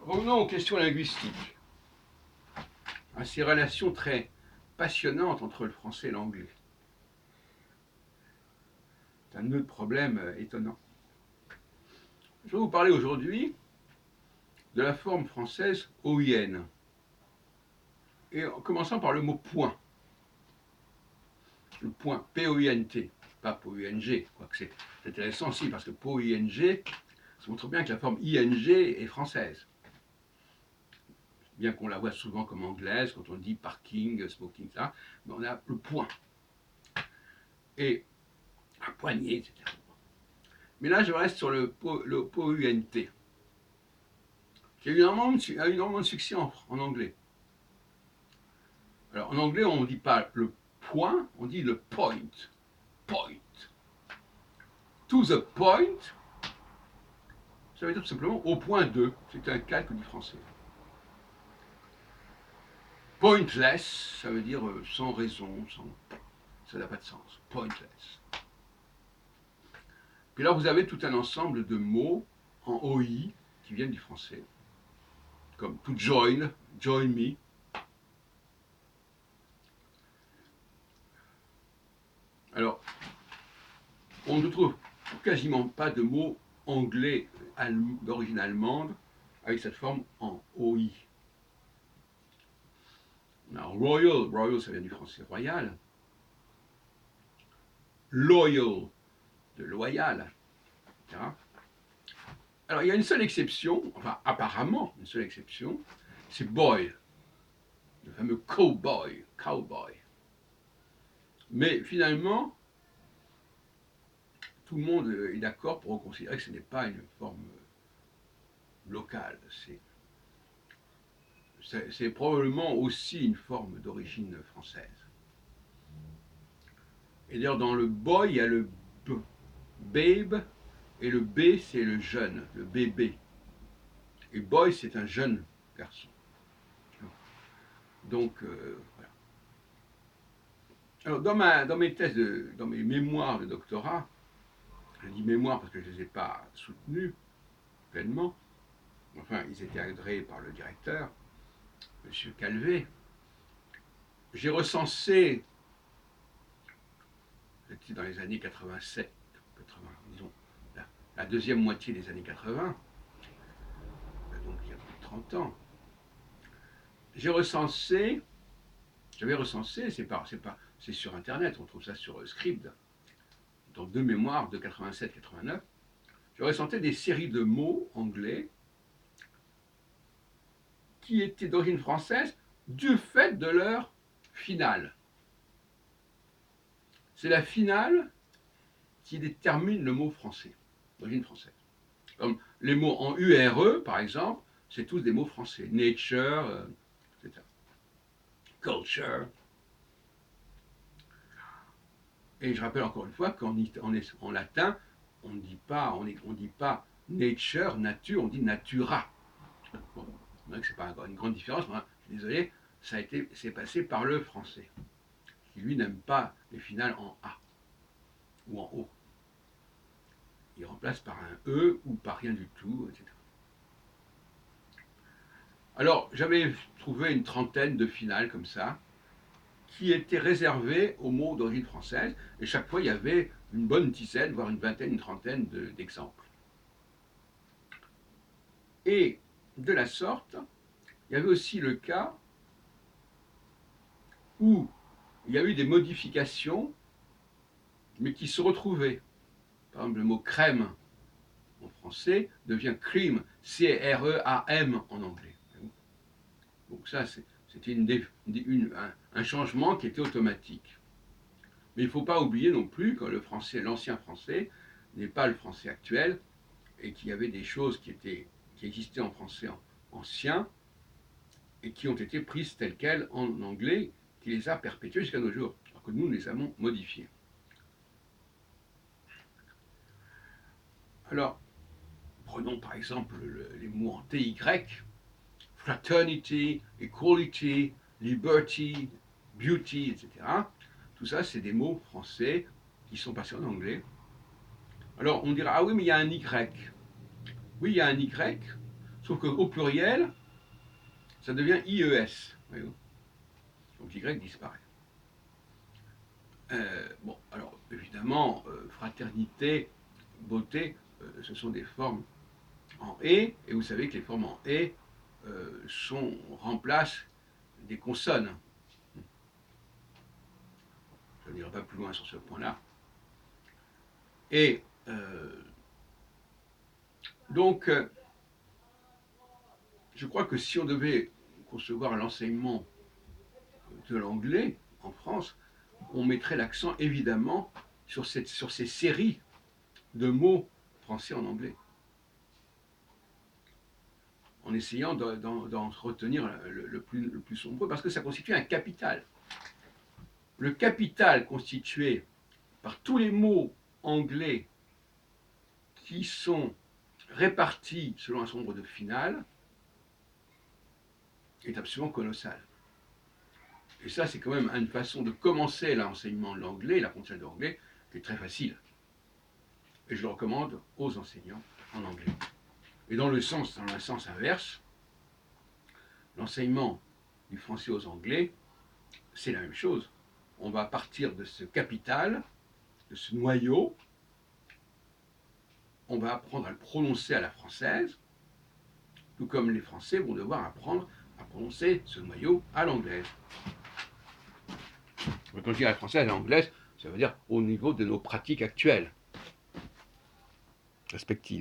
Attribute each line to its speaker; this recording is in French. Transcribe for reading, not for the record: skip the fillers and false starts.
Speaker 1: Revenons aux questions linguistiques, à ces relations très passionnantes entre le français et l'anglais. C'est un autre problème étonnant. Je vais vous parler aujourd'hui de la forme française OIN, et en commençant par le mot point. Le point, P-O-I-N-T, pas P-O-I-N-G, quoique c'est intéressant aussi, parce que P-O-I-N-G, ça montre bien que la forme ING est française. Bien qu'on la voit souvent comme anglaise, quand on dit parking, smoking, ça, mais on a le point. Et un poignet, etc. Mais là, je reste sur le P-O-U-N-T, qui a eu énormément de succès en anglais. Alors, en anglais, on ne dit pas le point, on dit le point. Point. To the point, ça veut dire tout simplement au point 2. C'est un calque du français. Pointless, ça veut dire sans raison, ça n'a pas de sens. Pointless. Puis là, vous avez tout un ensemble de mots en OI qui viennent du français, comme to join, join me. Alors, on ne trouve quasiment pas de mots anglais d'origine allemande avec cette forme en OI. Alors, royal, ça vient du français royal. Loyal, de loyal, etc. Alors, il y a une seule exception, enfin, apparemment, une seule exception, c'est boy, le fameux cowboy. Mais finalement, tout le monde est d'accord pour considérer que ce n'est pas une forme locale. C'est probablement aussi une forme d'origine française. Et d'ailleurs, dans le boy, il y a le b, babe, et le b, c'est le jeune, le bébé. Et boy, c'est un jeune garçon. Donc, voilà. Alors, dans mes thèses, dans mes mémoires de doctorat, je dis mémoire parce que je ne les ai pas soutenus pleinement, enfin, ils étaient agréés par le directeur, M. Calvé. J'ai recensé, c'était dans les années 87, 80, disons, la deuxième moitié des années 80, donc il y a plus de 30 ans. J'avais recensé, c'est sur Internet, on trouve ça sur Scribd, dans deux mémoires de 87-89, j'ai recensé des séries de mots anglais qui étaient d'origine française du fait de leur finale. C'est la finale qui détermine le mot français, d'origine française. Comme les mots en URE, par exemple, c'est tous des mots français. Nature, etc. Culture. Et je rappelle encore une fois qu'en latin, on ne dit pas nature, nature, on dit natura. Bon, c'est pas encore une grande différence, mais je suis désolé, c'est passé par le français, qui lui n'aime pas les finales en A ou en O. Il remplace par un E ou par rien du tout, etc. Alors, j'avais trouvé une trentaine de finales comme ça, qui étaient réservées aux mots d'origine française, et chaque fois, il y avait une bonne dizaine, voire une vingtaine, une trentaine d'exemples. Et de la sorte, il y avait aussi le cas où il y a eu des modifications, mais qui se retrouvaient. Par exemple, le mot crème en français devient cream, C-R-E-A-M en anglais. Donc ça, c'était un changement qui était automatique. Mais il ne faut pas oublier non plus que l'ancien français n'est pas le français actuel, et qu'il y avait des choses qui existaient en français ancien et qui ont été prises telles quelles en anglais, qui les a perpétuées jusqu'à nos jours, alors que nous les avons modifiées. Alors, prenons par exemple les mots en TY, fraternity, equality, liberty, beauty, etc. Tout ça, c'est des mots français qui sont passés en anglais. Alors, on dira, ah oui, mais il y a un Y. Oui, il y a un Y, Sauf qu'au pluriel, ça devient IES. Voyez-vous. Donc Y disparaît. Bon, alors évidemment, fraternité, beauté, ce sont des formes en et vous savez que les formes en et remplacent des consonnes. Je n'irai pas plus loin sur ce point-là. Et donc, je crois que si on devait concevoir l'enseignement de l'anglais en France, on mettrait l'accent évidemment sur ces séries de mots français en anglais, en essayant d'en retenir le plus sombreux, parce que ça constitue un capital. Le capital constitué par tous les mots anglais qui sont répartis selon un nombre de finales est absolument colossal. Et ça, c'est quand même une façon de commencer l'enseignement de l'anglais, l'apprentissage de l'anglais, qui est très facile. Et je le recommande aux enseignants en anglais. Et dans le sens inverse, l'enseignement du français aux anglais, c'est la même chose. On va partir de ce capital, de ce noyau, on va apprendre à le prononcer à la française, tout comme les Français vont devoir apprendre à prononcer ce noyau à l'anglaise. Quand je dis à la française, à l'anglaise, ça veut dire au niveau de nos pratiques actuelles, respectives.